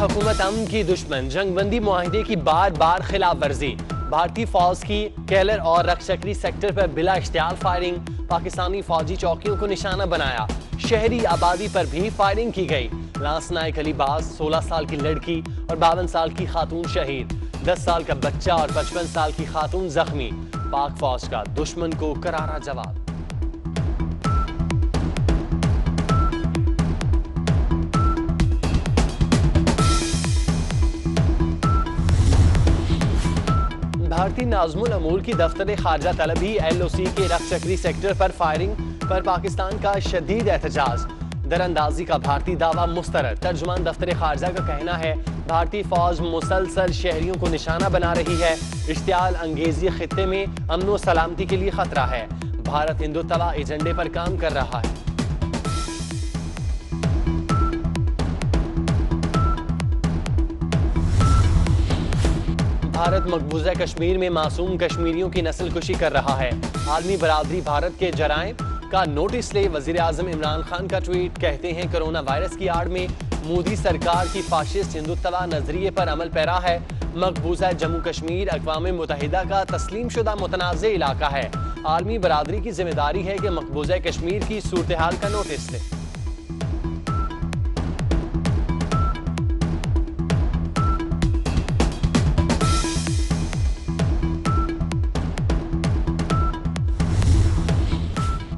हुकूमत अमन की दुश्मन, जंगबंदी मुआहिदे की बार बार खिलाफ वर्जी। भारतीय फौज की केलर और रक्षकरी सेक्टर पर बिला इख्तियार फायरिंग, पाकिस्तानी फौजी चौकियों को निशाना बनाया। शहरी आबादी पर भी फायरिंग की गई। लांसनायक अलीबाज 16 साल की लड़की और 52 साल की खातून शहीद, 10 साल का बच्चा और 55 साल की खातून जख्मी। पाक फौज का दुश्मन को करारा जवाब। भारतीय नाज़मुल अमूर की दफ्तर खारजा तलबी LOC के रक्षकरी सेक्टर पर फायरिंग पर पाकिस्तान का शदीद एहतजाज। दरअंदाजी का भारतीय दावा मुस्तरद। तर्जुमान दफ्तर खारजा का कहना है भारतीय फौज मुसलसल शहरियों को निशाना बना रही है। इश्तियाल अंगेजी खित्ते में अमन व सलामती के लिए खतरा है। भारत हिंदुत्वा एजेंडे पर काम कर रहा है। भारत मकबूजा कश्मीर में मासूम कश्मीरियों की नस्लकुशी कर रहा है। आलमी बरादरी भारत के जराइम का नोटिस ले। वजीर आजम इमरान खान का ट्वीट। कहते हैं कोरोना वायरस की आड़ में मोदी सरकार की फाशिस्ट हिंदुत्वा नजरिए पर अमल पैरा है। मकबूजा जम्मू कश्मीर अक़वाम मुत्तहिदा का तस्लीम शुदा मुतनाज़ इलाका है। आलमी बरादरी की जिम्मेदारी है कि मकबूजा कश्मीर की सूरत हाल का नोटिस ले।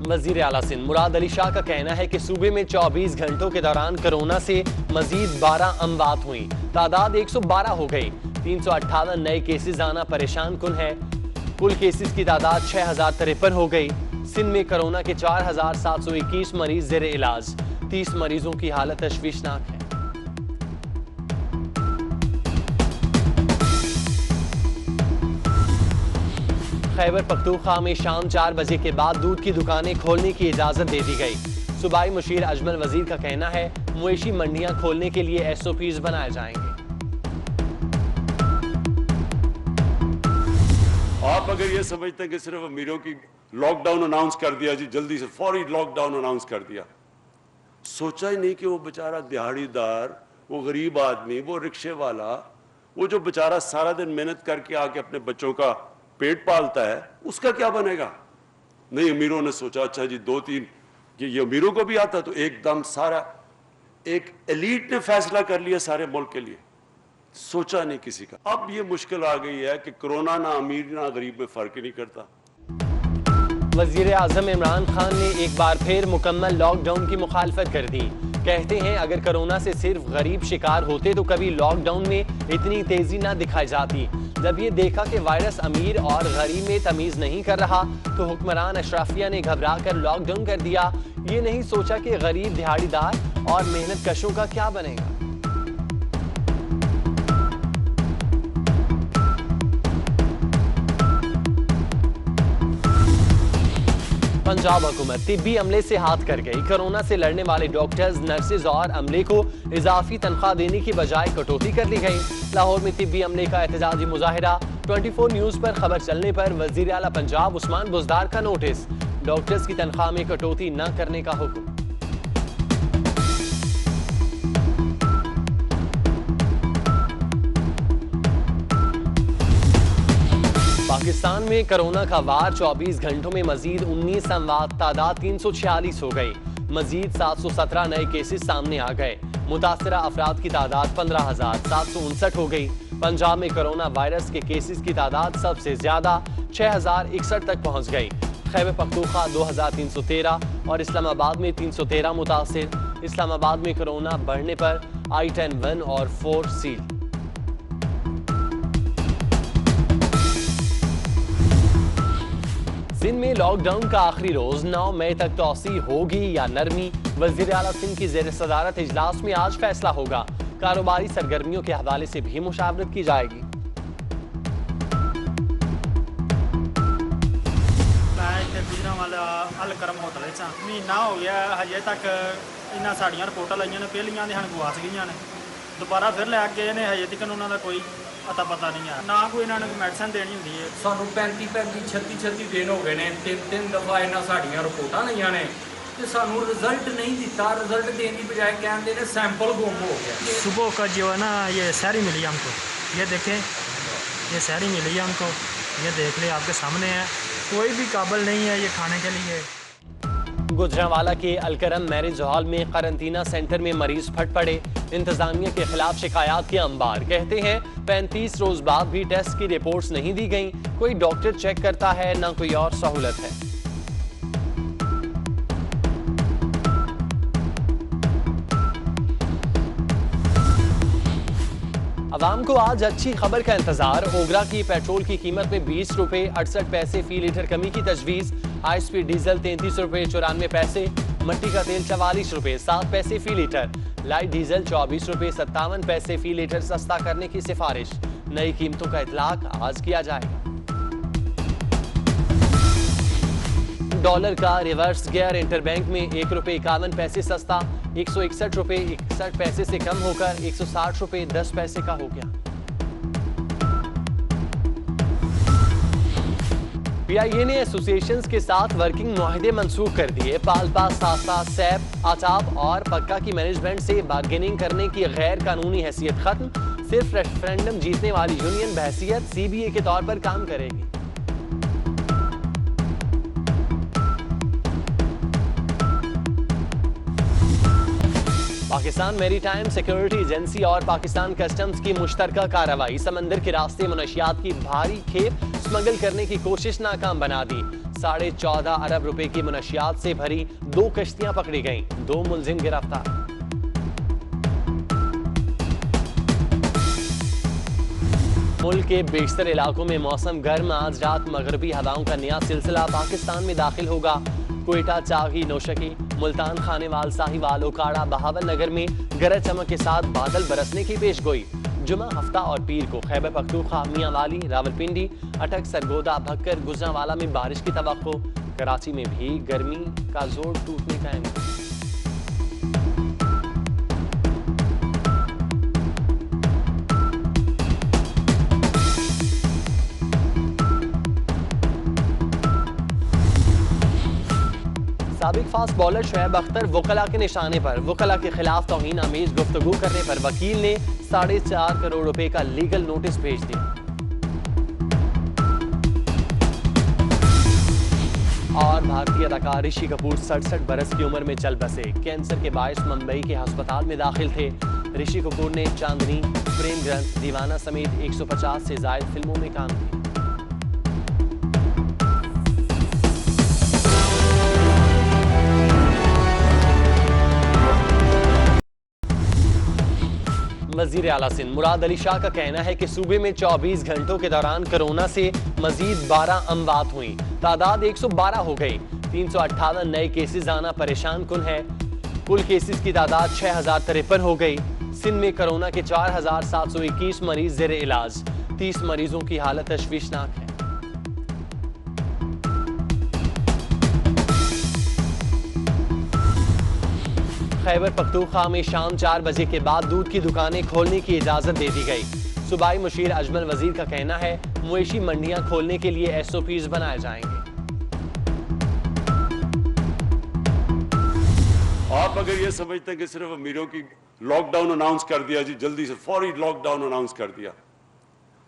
वज़ीर आला सिंध मुराद अली शाह का कहना है कि सूबे में 24 घंटों के दौरान कोरोना से मजीद 12 अमवात हुई। तादाद 112 हो गई। 358 नए केसेस आना परेशान कुन है। कुल केसेस की तादाद 6053 हो गई। सिंध में कोरोना के 4721 मरीज ज़ेर इलाज। 30 मरीजों की हालत तशवीशनाक है। खैबर पख्तूनख्वा में शाम 4 बजे के बाद दूध की दुकानें खोलने की इजाजत दे दी गई। सूबाई मुशीर अजमल वजीर का कहना है मवेशी मंडियां खोलने के लिए SOPs बनाए जाएंगे। आप अगर ये समझते हैं कि सिर्फ अमीरों की लॉकडाउन अनाउंस कर दिया जी, जल्दी से फौरी लॉकडाउन अनाउंस कर दिया, सोचा ही नहीं कि वो बेचारा दिहाड़ीदार, वो गरीब आदमी, वो रिक्शे वाला, वो जो बेचारा सारा दिन मेहनत करके आके अपने बच्चों का पेट पालता है, उसका क्या बनेगा। नहीं, अमीरों ने सोचा अच्छा जी 2-3 ये अमीरों को भी आता, तो एकदम सारा एक एलीट ने फैसला कर लिया सारे मुल्क के लिए, सोचा नहीं किसी का। अब ये मुश्किल आ गई है कि कोरोना ना अमीर ना गरीब में फर्क ही नहीं करता। वजीर आजम इमरान खान ने एक बार फिर मुकम्मल लॉकडाउन की मुखालफत कर दी। कहते हैं अगर कोरोना से सिर्फ गरीब शिकार होते तो कभी लॉकडाउन में इतनी तेजी ना दिखाई जाती। जब ये देखा कि वायरस अमीर और गरीब में तमीज नहीं कर रहा तो हुक्मरान अशराफिया ने घबरा कर लॉकडाउन कर दिया। ये नहीं सोचा कि गरीब दिहाड़ीदार और मेहनत कशों का क्या बनेगा। पंजाब हुकूमत तिब्बी अमले से हाथ कर गई। कोरोना से लड़ने वाले डॉक्टर्स, नर्सेज और अमले को इजाफी तनख्वाह देने की बजाय कटौती कर ली गई। लाहौर में तिब्बी अमले का एहतजाजी मुजाहिरा। 24 न्यूज पर खबर चलने पर वजीर आला पंजाब उस्मान बुज़दार का नोटिस। डॉक्टर्स की तनख्वाह में कटौती न करने का हुक्म। पाकिस्तान में कोरोना का वार 24 घंटों में मजीद 19 अमवात, तादाद 346 हो गई। मजीद 717 नए केसेस सामने आ गए। मुतासरा अफराद की तादाद 15,759 हो गई। पंजाब में कोरोना वायरस के केसेस की तादाद सबसे ज्यादा 6,061 तक पहुंच गई। खैबर पख्तूनख्वा 2,313 और इस्लामाबाद में 313 मुतासिर। इस्लामाबाद में कोरोना बढ़ने पर I-10 1 और 4 सील। सिंध में लॉकडाउन का आखिरी रोज 9 मई तक तौसी होगी या नरमी। वजीर आला सिंध की जेर सदारत इजलास में आज फैसला होगा। कारोबारी सरगर्मियों के हवाले से भी मुशावरत की जाएगी। महीना हो गया हजे तक इन्ना साड़ियां रिपोर्टां लाइयां ने, पहलियां ने गवाच गई ने, दोबारा फिर लै गए ने, हजे तक उन्होंने कोई अता पता नहीं है ना, कोई इन्होंने मेडिसिन देनी होंगी है। सानू 35 36 दिन हो गए ने, 3 दफा इन्होंने साड़ियां रिपोर्टां लईयां ने, ਤੇ ਸਾਨੂੰ ਰਿਜ਼ਲਟ ਨਹੀਂ ਦਿੱਤਾ। ਰਿਜ਼ल्ट देने की बजाय कहते हैं सैंपल गुम हो गया। सुबह का जो है ना ये सहरी मिली हमको, ये देखें, ये सहरी मिली है हमको, ये देख ले आपके सामने है। कोई भी काबिल नहीं है ये खाने के लिए। गुजरांवाला के अलकरम मैरिज हॉल में करंटीना सेंटर में मरीज फट पड़े। इंतजामिया के खिलाफ शिकायत के अंबार। कहते हैं 35 रोज बाद भी टेस्ट की रिपोर्ट्स नहीं दी गई। कोई डॉक्टर चेक करता है ना कोई और सहूलत है। अवाम को आज अच्छी खबर का इंतजार। ओगरा की पेट्रोल की कीमत में 20 रुपए 68 पैसे फी लीटर कमी की तजवीज। हाई स्पीड डीजल 33 रुपए 94 पैसे, मट्टी का तेल 44 रुपए 7 पैसे फी लीटर, लाइट डीजल 24 रुपए 57 पैसे फी लीटर सस्ता करने की सिफारिश। नई कीमतों का इतलाक आज किया जाएगा। डॉलर का रिवर्स गियर इंटरबैंक में 1 रुपए 51 पैसे सस्ता 161 रुपए 61 पैसे से कम होकर 160 रुपए 10 पैसे का हो गया। पीआईए ने एसोसिएशंस के साथ वर्किंग मुआहदे मंसूख कर दिए। पालपा, सासा, सैप, आताब और पक्का की मैनेजमेंट से बार्गेनिंग करने की गैर कानूनी हैसियत खत्म। सिर्फ रेफरेंडम जीतने वाली यूनियन बहसियत सीबीए के तौर पर काम करेगी। पाकिस्तान मैरीटाइम सिक्योरिटी एजेंसी और पाकिस्तान कस्टम्स की मुश्तरका कार्रवाई समंदर के रास्ते मनशियात की भारी खेप स्मगल करने की कोशिश नाकाम बना दी। 14.5 अरब रुपए की मनशियात से भरी 2 कश्तियां पकड़ी गईं, 2 मुलजिम गिरफ्तार। मुल्क के बेशतर इलाकों में मौसम गर्म। आज रात मगरबी हवाओं का नया सिलसिला पाकिस्तान में दाखिल होगा। कोयटा, चागी, नौशकी, मुल्तान, खानेवाल, साहिवाल, ओकाड़ा, बहावल नगर में गरज चमक के साथ बादल बरसने की पेशगोई। जुमा, हफ्ता और पीर को खैबर पख्तूनख्वा, मियांवाली, रावलपिंडी, अटक, सरगोदा, भक्कर, गुजरांवाला में बारिश की तवक्को। कराची में भी गर्मी का जोर टूटने का इम्कान। साबिक फास्ट बॉलर शुएब अख्तर वकला के निशाने पर। वकला के खिलाफ तौहीन आमेज गुफ्तगू करने पर वकील ने 4.5 करोड़ रुपए का लीगल नोटिस भेज दिया। और भारतीय अदाकार ऋषि कपूर 67 बरस की उम्र में चल बसे। कैंसर के बायस मुंबई के अस्पताल में दाखिल थे। ऋषि कपूर ने चांदनी, प्रेम ग्रंथ, दीवाना समेत 150 से ज्यादा फिल्मों में काम किया। वज़ीर आला सिंध मुराद अली शाह का कहना है कि सूबे में 24 घंटों के दौरान कोरोना से मजीद 12 अमवात हुई। तादाद 112 हो गई। 358 नए केसेस आना परेशान कुन है। कुल केसेस की तादाद 6053 हो गई। सिंध में कोरोना के 4721 मरीज ज़ेरे इलाज। 30 मरीजों की हालत तशवीशनाक है। खैबर पख्तूनख्वा में शाम 4 बजे के बाद दूध की दुकानें खोलने की इजाजत दे दी गई। सूबाई मुशीर अजमल वजीर का कहना है मवेशी मंडियां खोलने के लिए SOPs बनाए जाएंगे। आप अगर ये समझते हैं कि सिर्फ अमीरों की लॉकडाउन अनाउंस कर दिया जी, जल्दी से फौरी लॉकडाउन अनाउंस कर दिया,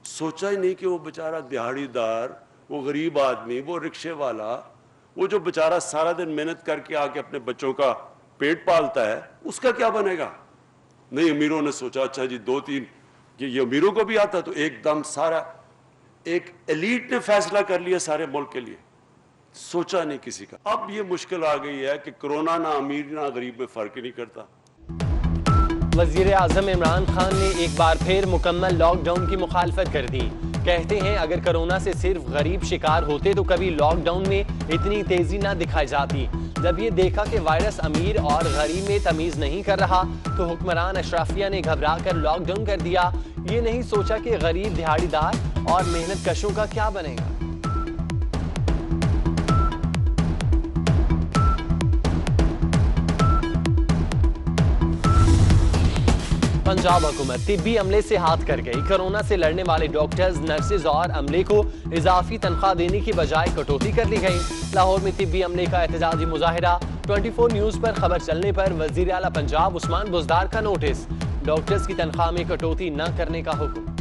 सोचा ही नहीं कि वो बेचारा दिहाड़ीदार, वो गरीब आदमी, वो रिक्शे वाला, वो जो बेचारा सारा दिन मेहनत करके आके अपने बच्चों का पेट पालता है, उसका क्या बनेगा। नहीं, अमीरों ने सोचा अच्छा जी 2-3 ये अमीरों को भी आता, तो एकदम सारा एक एलीट ने फैसला कर लिया सारे मुल्क के लिए, सोचा नहीं किसी का। अब ये मुश्किल आ गई है कि कोरोना ना अमीर ना गरीब में फर्क ही नहीं करता। वजीर आजम इमरान खान ने एक बार फिर मुकम्मल लॉकडाउन की मुखालफत कर दी। कहते हैं अगर कोरोना से सिर्फ गरीब शिकार होते तो कभी लॉकडाउन में इतनी तेजी ना दिखाई जाती। जब ये देखा कि वायरस अमीर और गरीब में तमीज नहीं कर रहा तो हुक्मरान अशराफिया ने घबरा कर लॉकडाउन कर दिया। ये नहीं सोचा कि गरीब, दिहाड़ीदार और मेहनत कशों का क्या बनेगा। पंजाब हुकूमत तिब्बी अमले से हाथ कर गई। कोरोना से लड़ने वाले डॉक्टर्स, नर्सेज और अमले को इजाफी तनख्वाह देने की बजाय कटौती कर ली गई। लाहौर में तिब्बी अमले का एहतजाजी मुजाहिरा। 24 न्यूज पर खबर चलने पर वजीर आला पंजाब उस्मान बुज़दार का नोटिस, डॉक्टर्स की तनख्वाह में कटौती न करने का हुक्म।